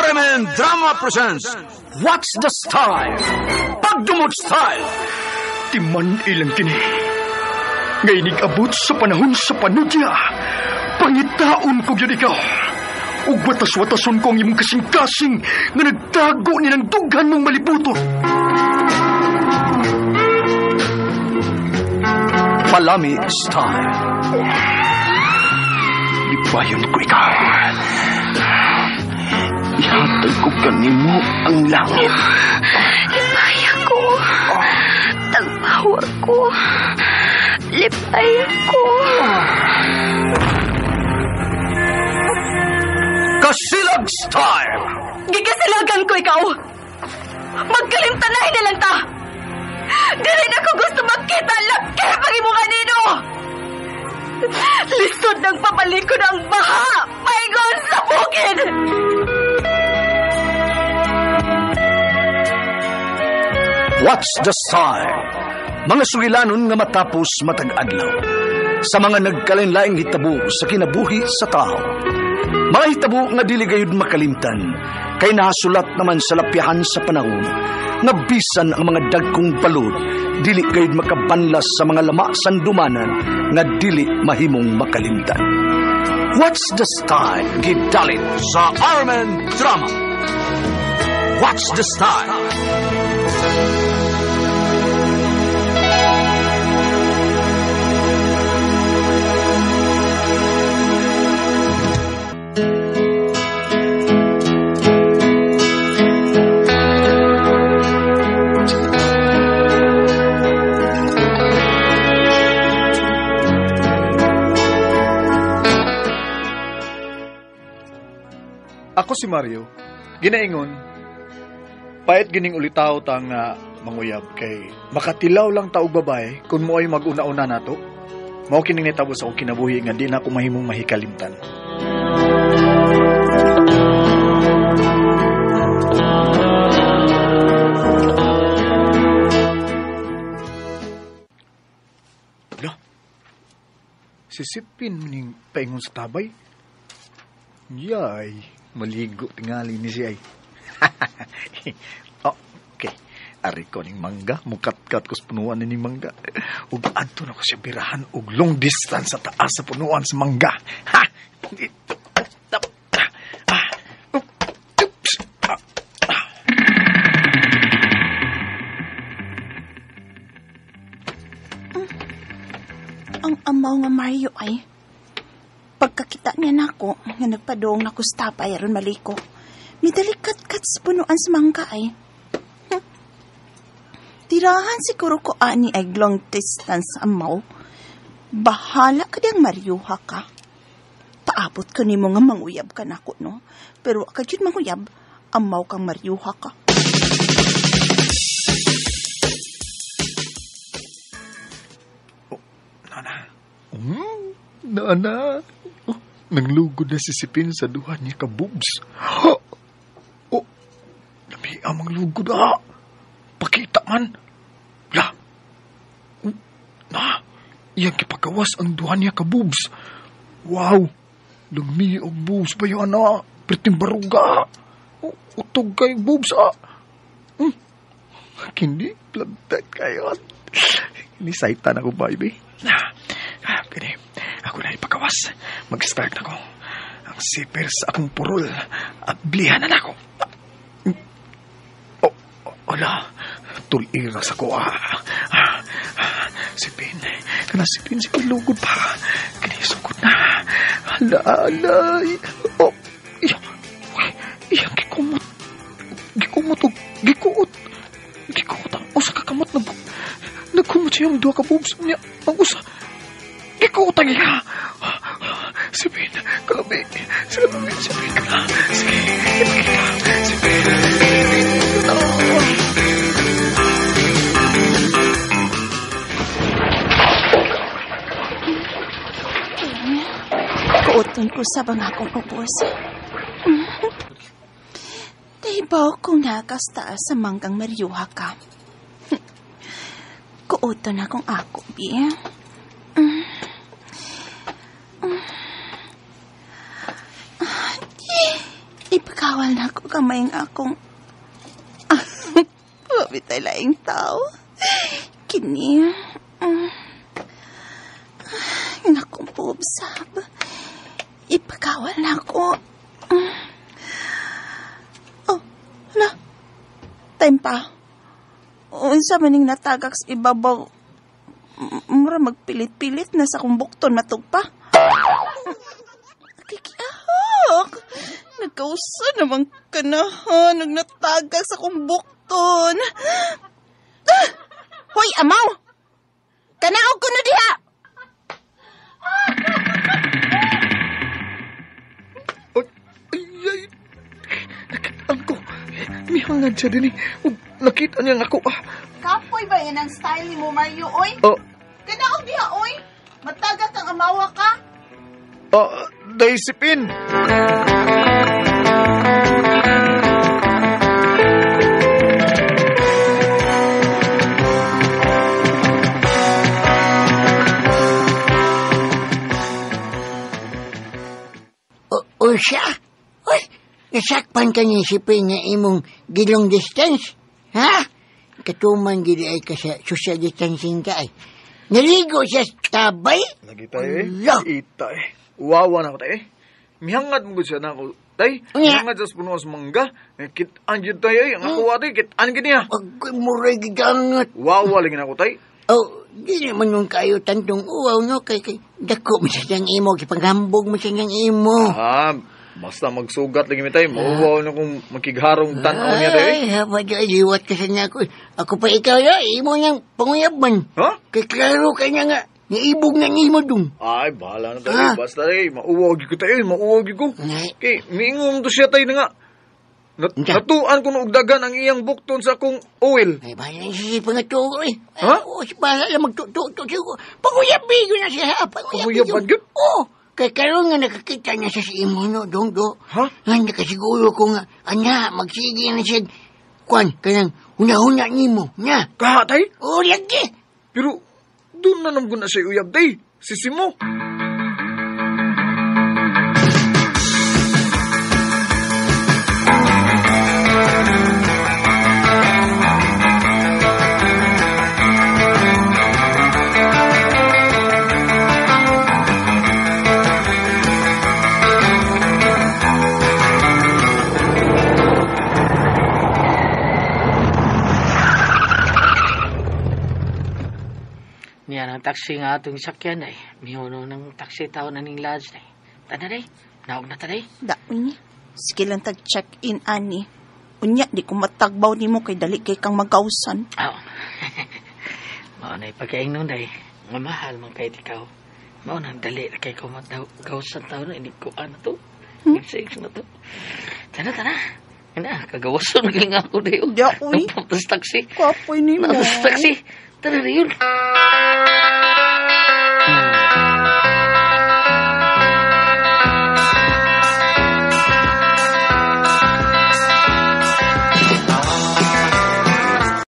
RMN Drama presents What's the Style? Pagdumot Style. Timan ilang kini. Ngayon abot sa panahon sa panudya. Pangitaon ko yun ikaw. Ug watas-watason ko ang imong kasing-kasing nga nagtago ni ng dughan mong malibuto. Palami Style. Ibayon ko ikaw. Ihatag ko kanimo ang langit. Lipaya ko. Tagpawa ko. Lipaya ko. Kasilag Style. Gigasilagan ko ikaw. Magkalimtanahin na lang ta. Dili na ko gusto makita ang laki pag imo kanino. Lisod ng papalikod ang baha. Paingon sa bukid. What's the Style? Mga sugilanon nga matapos matag-adlaw. Sa mga nagkalain-laing hitabo sa kinabuhi sa tao. Mga hitabo nga dili gayud makalimtan, kay nasulat naman sa lapihan sa panahon, nga bisan ang mga dagkong balod, dili gayud makabanlas sa mga lama sandumanan, nga dili mahimong makalimtan. What's the Style? Gidalit sa RMN Drama. What's the Style? Ako si Mario, ginaingon, pait gining ulitaw ta nga manguyab kay makatilaw lang ta og babae kung mo ay mag-una-una nato. Mao kining nitabo sa akong kinabuhi nga di na ako mahimong mahikalimtan. Ala, sisipin ning paingon sa tabay. Yay, maligo tingali ni siya ay. Oh, okay. Ari ko ning mangga, mukat-kat ko sa punuan ni mangga. Ug adto na ko siya birahan og long distance sa taas sa punuan sa mangga. Ha! Ang amaw nga Mario ay pagkakita niya nako nga nagpadong na kustapay aron maliko. Midalikat-kat sa punuan sa mangga ay. Tirahan siguro ko ani ay long distance amaw. Bahala ka diyang Mariuha ka. Paabot ka ni mo nga manguyab ka nako no. Pero ka jud manguyab, amaw kang Mariuha ka. Oh, Nana. Nana. Oh, nanglugod na sisipin sa duha niya ka boobs. Oh, nami amang lugod pakita man. La. Na. Iyang kipagawas ang duha niya ka boobs. Wow. Lumi og boobs ba yun Priting baruga. Utog kay boobs Kindi planted kayo. Nisaitan ako baby. Gani. Ako na ipagawas. Mag-start ako. Ang zipper sa akong purol. At blihan na ako. Wala. Tulira sa ko. Sipin. Sipin lugod pa. Kinisugod na. Ala. Oh. Iyang gikumot. Gikuot ang usa ka kamot na nagkumot siya yung duha ka boobs niya. Ang usa. Gikuot ang iya. Sipin. Kalabi. Sipin ka na. Sige. Sipin. Kuoton ko sa bang akong upos. Dibaw kung nakastaas sa manggang Mariuha ka. Kuoton akong ako, Bi. Ipagkawal na ako kamay nga akong mabitay laing tao. Kini, nga akong pubsab. Ipagawal na ako. Oh, hala. Time pa. Unsa maning natagak sa ibabaw. Mura magpilit-pilit na sa kumbukton matugpa. Kikiahak. Nagkausa naman ka na ha. Nagnatagak sa kumbukton. Hoy, amaw! Kanaog ko na diha! Ay. Nakitaan ko. May hangad siya din eh. Nakita niya nga ako Kapoy ba yan ang style ni mo, Mario, oy? Oh. Kanaog diha, oy? Matagak kang amawa ka? Daisipin. O siya? Uy, nasakpan ka niya sipin nga imong gilong distance? Ha? Katuman gili ay ka sa social distancing ka ay. Naligo siya sa tabay? Lagi tayo eh. Ala! Ita eh. Uwawa na ako tayo eh. Mihangad mo siya na ako tay. Nya. Mihangad sa puno sa mangga. Kit-an yun tayo eh. Ang ako tayo. Kit-an giniya. Agoy muray gigangat. Uwawa lagi na ako tay. Oh, di naman nung kayo tantong uwaw no kay dako mo siya siyang imo, kipanghambog mo siya siyang imo. Basta magsugat lagi mi tayo. Mauwaw na kung makigharong tanaw niya tayo eh. Ay, haba dyan, liwat ka sa niya ako. Ako pa ikaw ya, imo niyang panguyabman. Ha? Kay klaro ka niya nga, naibog na imo dun. Ay, bahala na tayo. Basta tayo. Mauwaw ko tayo. Mauwaw ko. Nay. Kay, miingom to siya tayo na nga. Natuan ko na ugdagan ang iyang bukton sa akong oil. Ay, bahala yung sisipang nga to eh. Ha? Oo, bahala magtututo siya. Panguyabi ko na siya ha. Panguyaban yun? Oo. Kay karon nga nakakita niya sa imo no, dong do. Ha? Nga nakasiguro ko nga, anya, magsige na siya. Kwan, kanang huna-huna nimo, nya. Kahatay? Oo, lagi. Pero, doon na naman ko na siya uyab day. Sisi mo. Niya ng taxi nga atong sakyan ay. Mihuno ng taxi tao na ning lodge na. Tana day, naog na taday. Daoy ni. Sige lang tag-check-in, ani. Unya, di ko matagbaw ni mo kay dali kay kang magkausan. Oo. Mao na ipagkaing nun day. Nga mahal man kahit ikaw. Mao nang dali na kay ko magkausan tao na. Hindi ko ano to. Nag-sex na to. Tana. Ana, kagawason naging ako day. Daoy. Tapos taxi. Kapoy ni mo. Tapos taxi. Tara na yun.